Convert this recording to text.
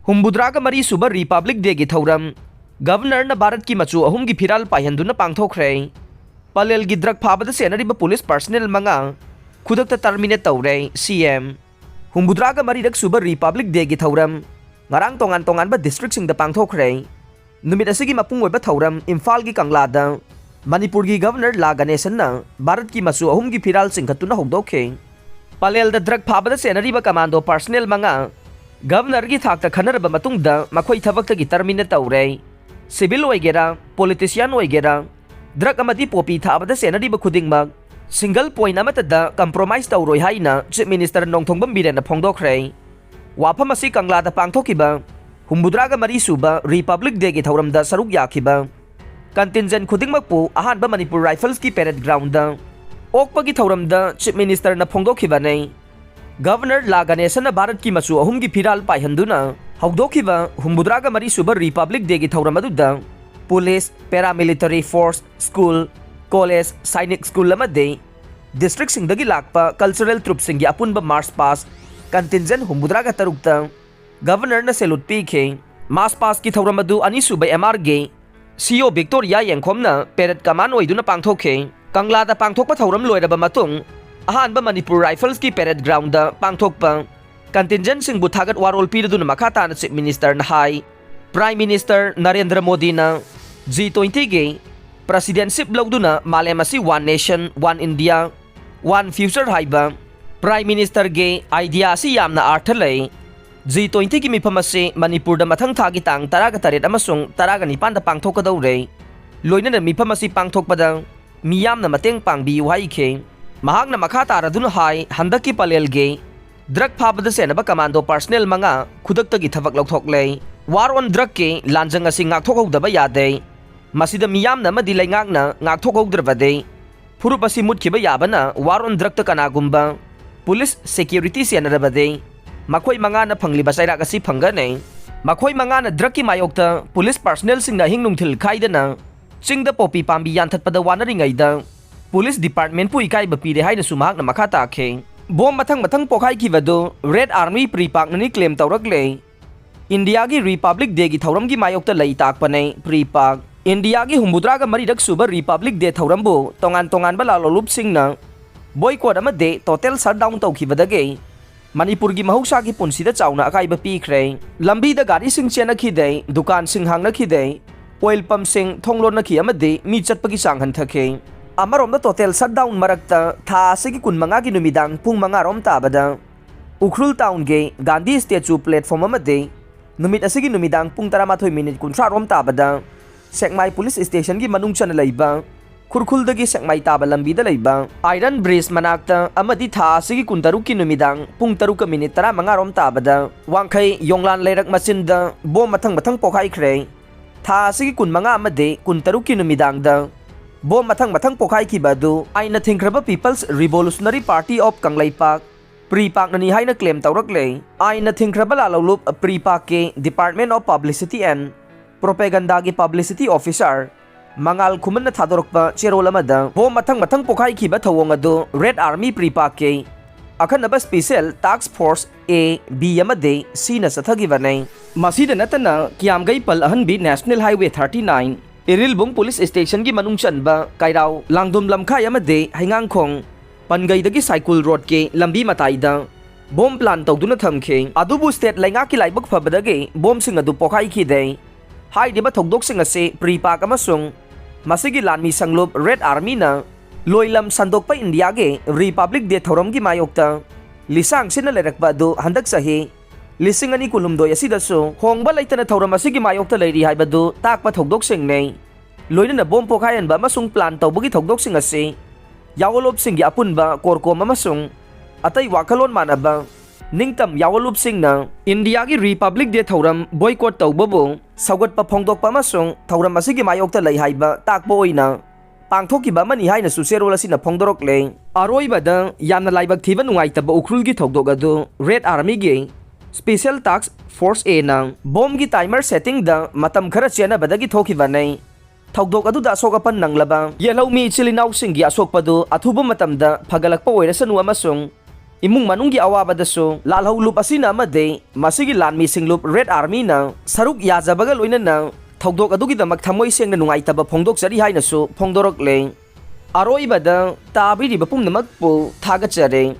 हुम्बुद्राग मरी सुबह republic day की थौरम गवर्नर भारत की मचू अहुम की फिराल पायहंदुना पांगथोखरे पलेल की ड्रग फाबद सेनरिब पुलिस पर्सनल मंगा खुदक टर्मिनेट तौरे सीएम हुम्बुद्राग मरीरक सुबह रिपब्लिक डे की थौरम ngarang tongan ba district sing da pangthokre numit asigi mapung oiba thauram imphal gi kanglada manipur gi governor la ganesan na bharat ki masu ahum gi phiral sing khatuna hogdokhe palel da drug phaba da senari ba commando personnel manga governor gi thak ta khanar ba matung da makhoi thabak ta gi terminate taure civil oigera politician oigera drug amadi popi thaba da senari ba khuding mak single point amata da compromise tauroi haina chief minister nongthongbam biren na phongdokre वाफम असी कंगलादा पांगथोकिबा हुम्बुद्राग मरी सुबा republic day की थौरमदा सरुक याखिबा contingent खुदिंगमकपु अहानबा Manipur Rifles की parade ground ओकपगी थौरमदा chief minister न फोंगदोखिबाने governor ला गणेशन भारत की मचू अहुम की फिराल पायहंदुना हौदोखिबा हुम्बुद्राग मरी सुबा रिपब्लिक डे की थौरमदुदा police paramilitary force school college सैनिक स्कूल अमदे डिस्ट्रिक्ट सिंगदगी लाकपा कल्चरल ट्रुप सिंगी अपुनबा मार्च पास कंटिंजेंट हुम्बुद्राग तरुकता गवर्नर न सेलूट पीखे मार्च पास की थौरमदु अनिसुब एमआर गे सीओ विक्टोरिया येंखोमना पेरेड कमान ओइदुना पांगथोखे कंगलादा पांगथोकपा थौरम लोइरबा मतुंग अहानबा मणिपुर राइफल्स की पेरेड ग्राउंड दा पांगथोकपा कंटिंजेंट सिंगबु थागत वारोल पीरदुना मखाताना चीफ मिनिस्टर न हाई प्राइम मिनिस्टर नरेंद्र मोदी ना G20 गे प्रेसिडेंटशिप लौदुना मालेम असी one nation one India one future हाइबा प्राइम मिनिस्टर गे आइडिया असी यामना अर्थ लय G20 की मिफम असे मणिपुर दा मथंग थागी तांग तरागा तरेट अमसुंग तरागा निपान दा पांगथोकदौरे लोइनना मिफम असी पांगथोकपदा मियामना मतेंग पांगबियु हाइखे महागना मखा तारदुना हाई हंदकी पलेल गे ड्रग फाबदा सेनबा कमांडो पर्सनल मंगा खुदक्तगी थबक लौथोकले वार ऑन ड्रग के लांजंग असी ngakthokhौदबा यादे मसिदा मियामना मदि लैंगाकना ngakthokhौद्रबदे फुरुप असी मुतखिबा याबना वार ऑन ड्रग त कनागुंबा पुलिस सिक्योरिटी सेनरबदे मखोई मंगाना फंगलिबा सैराक असि फंगने मखोई मंगाना ड्रग की मायोक्ता पुलिस पर्सनल सिंगना हिंगनुंगथिल खाइदना चिंगदा पोपी पांबी यानथतपदा वानरिंगैदा पुलिस डिपार्टमेंट पु इकाइबा पीरे हाइना सुमागना मखा ताखे बोम मथंग मथंग पोखाई किबदो रेड आर्मी प्री पाकननी क्लेम तौरकले इंडिया की रिपब्लिक डे की थौरम की मायोक्ता लई ताकपने प्री पाक इंडिया की हुम्बुद्राग मरीरक सुबह रिपब्लिक डे थौरमबो तोंगान तोंगान लालोलुप सिंगना बॉयकॉट अमदे टोटल शटडाउन तौखिबदगे मणिपुर की महौसा की पुंसीदा चाउना अकाइबा पीख्रे लंबीदा गाड़ी सिंग चेनखिदे दुकान सिंग हांगनखिदे ऑयल पंप सिंग थोंगलोनखि अमदे मी चटपगी चांग हंथखे अमरोमदा टोटल शटडाउन मरक्ता था असिगी कुनमंगा की नुमिदांग पुंग मंगा रोम ताबदा उखरुल टाउन गे गांधी स्टेचू प्लेटफॉर्म अमदे नुमित असिगी नुमिदांग पुंग 13 मिनिट 30 रोम ताबदा सेकमाई पुलिस स्टेशन की मनुंग चन लैबा खुरखुलदगी सेकमाई ताबा लंबीदा लैबा आयरन ब्रिज मनाक्ता अमदी था असिगी कुंतरुक की नुमिदांग पुंग 13 मिनिट 15 रोम ताबदा वांखै योंगलान लेरक मचिनदा बोम मथंग मथंग पोखाइख्रे था असिगी कुनमंगा अमदे 13 की नुमिदांगदा बोम मथंग मथंग पोखाइखिबदु आइना थिंख्रबा people's revolutionary party of Kangleipak PREPAK ननी हाइना क्लेम तौरकले आइना थिंख्रबा लालौलुप प्री पाक के department of publicity and propaganda की पब्लिसिटी ऑफिसर मंगाल खुमन थादोरकपा चेरोल अमदा बोम मथंग मथंग पोखाइखिबा थौवंग अदु रेड आर्मी प्री पाक के अखनबा special task force A B अमदे सी न सथगिबने मसीद नतना कियामगई पल अहनबी नेशनल हाईवे 39 इरिलबुंग पुलिस स्टेशन की मनुंग चनबा काइराव लांगदुम लमखाय अमदे हैंगांगखोंग पनगईदगी साइकुल रोड के लंबी मताइदा बोम प्लान तौदुना थमखे अदुबु स्टेट लैंगा की लाइबक फबदगे बोम सिंग अदु पोखाइखिदे हाइदिबा थौदोकसिंग असे प्री पाक अमसुंग मसिगी लानमी संगलुप रेड आर्मी ना लोइलम संदोकपा इंडिया के रिपब्लिक डे थौरम की मायोक्ता लिसांग सिन लेरकपा दु हंदक सही लिसिंग अनि कुलुमदोय असिदसु होंगबा लैतना थौरम असिगी मायोक्ता लैरी हाइबदु ताकपा थौदोकसिंग नै लोइनना बोम पोखायनबा अमसुंग प्लान तौबगी थौदोकसिंग असे यावलोपसिंगी अपुनबा कोरकोम अमसुंग अतै वाखलोन मानबा निंगतम यावलोपसिंगना इंडिया की रिपब्लिक डे थौरम बॉयकॉट तौबबो सौगटपा फोंगदोकपा अमसुंग थौरम असिगी मायोक्ता लै हाइबा ताकपा ओइना पांगथोकिबा मनी हाइना सुसेरोल असिना फोंगदोरकले अरोइबदा यामना लाइबक थिबा नुंगाइतबा उखरुल की थौदोक अदु रेड आर्मी गे स्पेशल टास्क फोर्स ए ना बोम की टाइमर सेटिंग दा मतम खरा चेनबदगी थोखिबने थौदोक अदुदा असोकपन नंगलबा येलौमी चिलिनाउ सिंगी असोकपदु अथुबा मतमदा फगलकपा ओइरसनु अमसुंग Imung manunggi awabadasu lalhau lup asina amade masigi lanmi singlup Red Army na saruk yajabaga loinana thogdok adugidamak thamoi sengna nungaitaba phongdokjari hainasu phongdorokle. Aroibada tabiriba pumnamakpu thagachare.